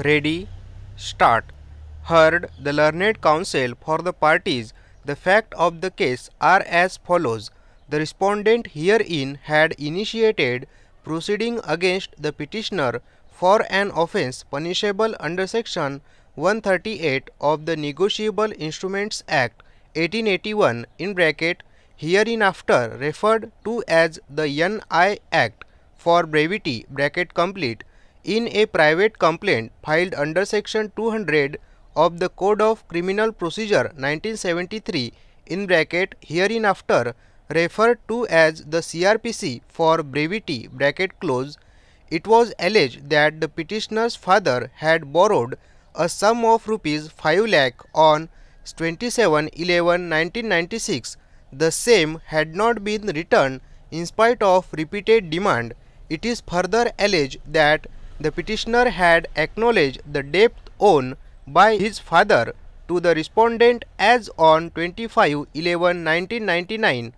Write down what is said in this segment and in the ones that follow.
Ready, start. Heard the learned counsel for the parties. The facts of the case are as follows. The respondent herein had initiated proceeding against the petitioner for an offence punishable under section 138 of the Negotiable Instruments Act 1881 in bracket hereinafter referred to as the NI Act for brevity bracket complete in a private complaint filed under section 200 of the Code of Criminal Procedure 1973 in bracket hereinafter referred to as the CRPC for brevity bracket close. It was alleged that the petitioner's father had borrowed a sum of rupees 5 lakh on 27/11/1996. The same had not been returned in spite of repeated demand. It is further alleged that the petitioner had acknowledged the debt owed by his father to the respondent as on 25/11/1999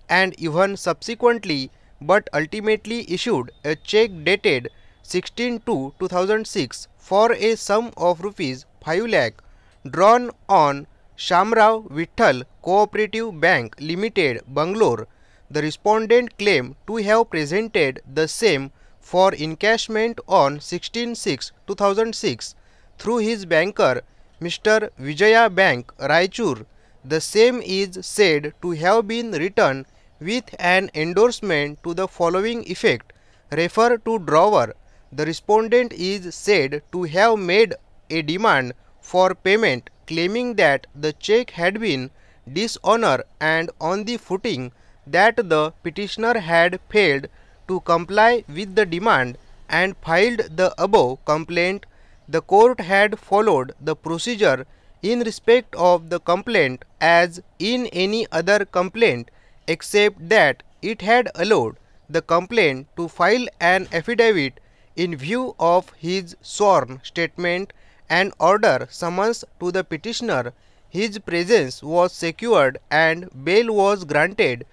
and even subsequently, but ultimately issued a check dated 16/2/2006 for a sum of rupees 5 lakh drawn on Shamrao Vittal Cooperative Bank Limited, Bangalore. The respondent claimed to have presented the same for encashment on 16/6/2006 through his banker Mr. Vijaya Bank, Raichur. The same is said to have been returned with an endorsement to the following effect: refer to drawer. The respondent is said to have made a demand for payment, claiming that the check had been dishonored and on the footing that the petitioner had failed to comply with the demand and filed the above complaint. The court had followed the procedure in respect of the complaint as in any other complaint, except that it had allowed the complainant to file an affidavit in view of his sworn statement and order summons to the petitioner. His presence was secured and bail was granted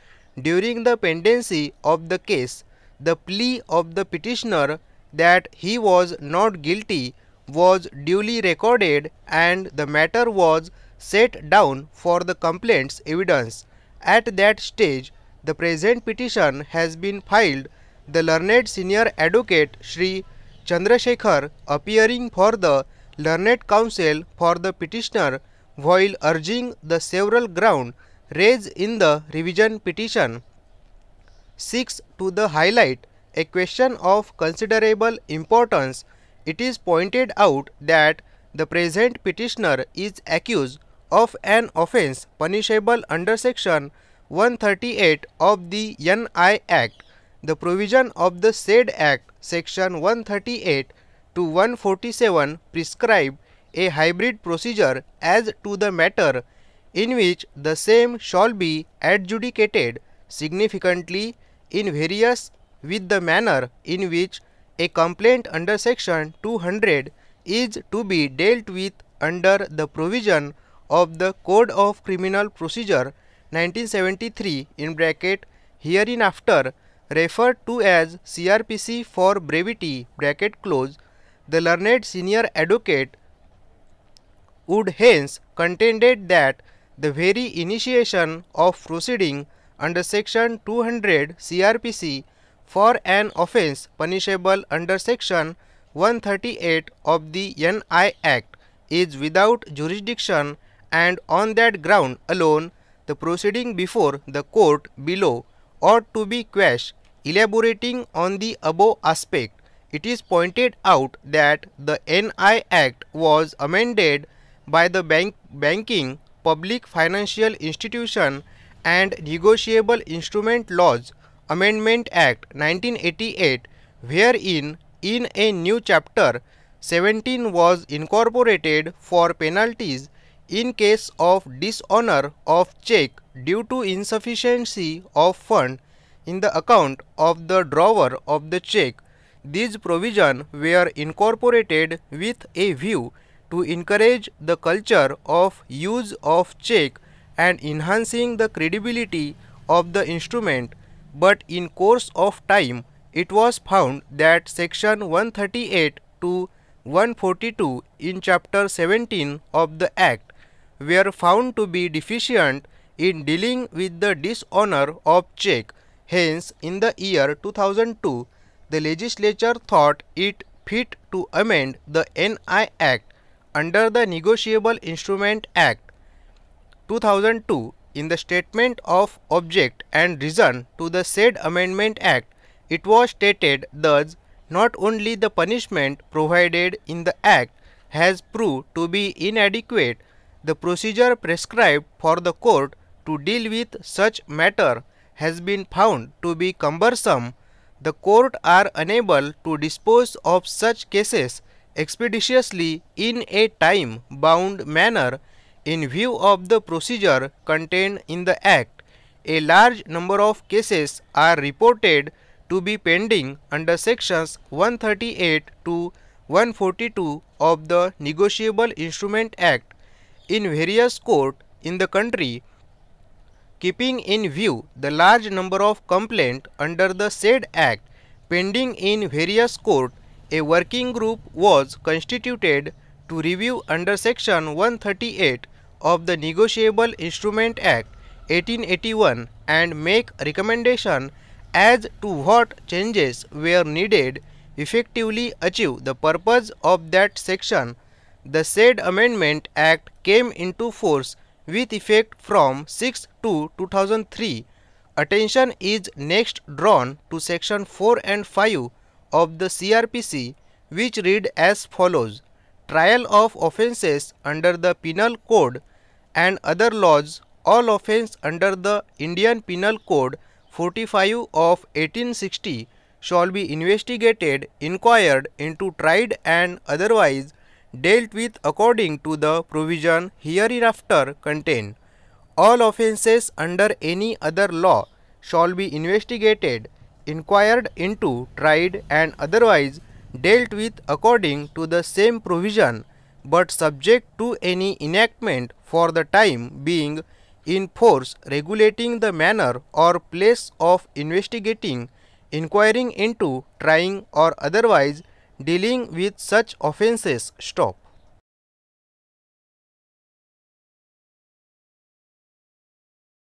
during the pendency of the case. The plea of the petitioner that he was not guilty was duly recorded and the matter was set down for the complaint's evidence. At that stage, the present petition has been filed. The learned senior advocate Shri Chandrasekhar, appearing for the learned counsel for the petitioner, while urging the several grounds raised in the revision petition, seeks to the highlight a question of considerable importance. It is pointed out that the present petitioner is accused of an offence punishable under section 138 of the NI Act. The provision of the said Act, section 138 to 147, prescribe a hybrid procedure as to the matter in which the same shall be adjudicated significantly in various with the manner in which a complaint under section 200 is to be dealt with under the provision of the Code of Criminal Procedure 1973 in bracket hereinafter referred to as CRPC for brevity bracket close. The learned senior advocate would hence contended that the very initiation of proceeding under section 200 CRPC for an offence punishable under section 138 of the NI Act is without jurisdiction, and on that ground alone the proceeding before the court below ought to be quashed. Elaborating on the above aspect, it is pointed out that the NI Act was amended by the Banking, Public Financial Institution and Negotiable Instrument Laws Amendment Act 1988, wherein in a new chapter 17 was incorporated for penalties in case of dishonor of check due to insufficiency of fund in the account of the drawer of the check. These provisions were incorporated with a view to encourage the culture of use of check and enhancing the credibility of the instrument, but in course of time it was found that section 138 to 142 in Chapter 17 of the Act were found to be deficient in dealing with the dishonor of check. Hence, in the year 2002, the legislature thought it fit to amend the NI Act under the Negotiable Instrument Act 2002. In the statement of object and reason to the said Amendment Act, it was stated thus: not only the punishment provided in the Act has proved to be inadequate, the procedure prescribed for the court to deal with such matter has been found to be cumbersome. The court are unable to dispose of such cases expeditiously in a time-bound manner. In view of the procedure contained in the Act, a large number of cases are reported to be pending under sections 138 to 142 of the Negotiable Instrument Act in various courts in the country. Keeping in view the large number of complaints under the said Act pending in various courts, a working group was constituted to review under section 138 of the Negotiable Instrument Act 1881 and make recommendation as to what changes were needed effectively achieve the purpose of that section. The said Amendment Act came into force with effect from 6/2/2003. Attention is next drawn to section 4 and 5 of the CRPC, which read as follows: trial of offences under the Penal Code and other laws. All offence under the Indian Penal Code 45 of 1860 shall be investigated, inquired into, tried and otherwise dealt with according to the provision hereinafter contained. All offences under any other law shall be investigated, inquired into, tried and otherwise dealt with according to the same provision, but subject to any enactment for the time being in force regulating the manner or place of investigating, inquiring into, trying or otherwise dealing with such offences. Stop.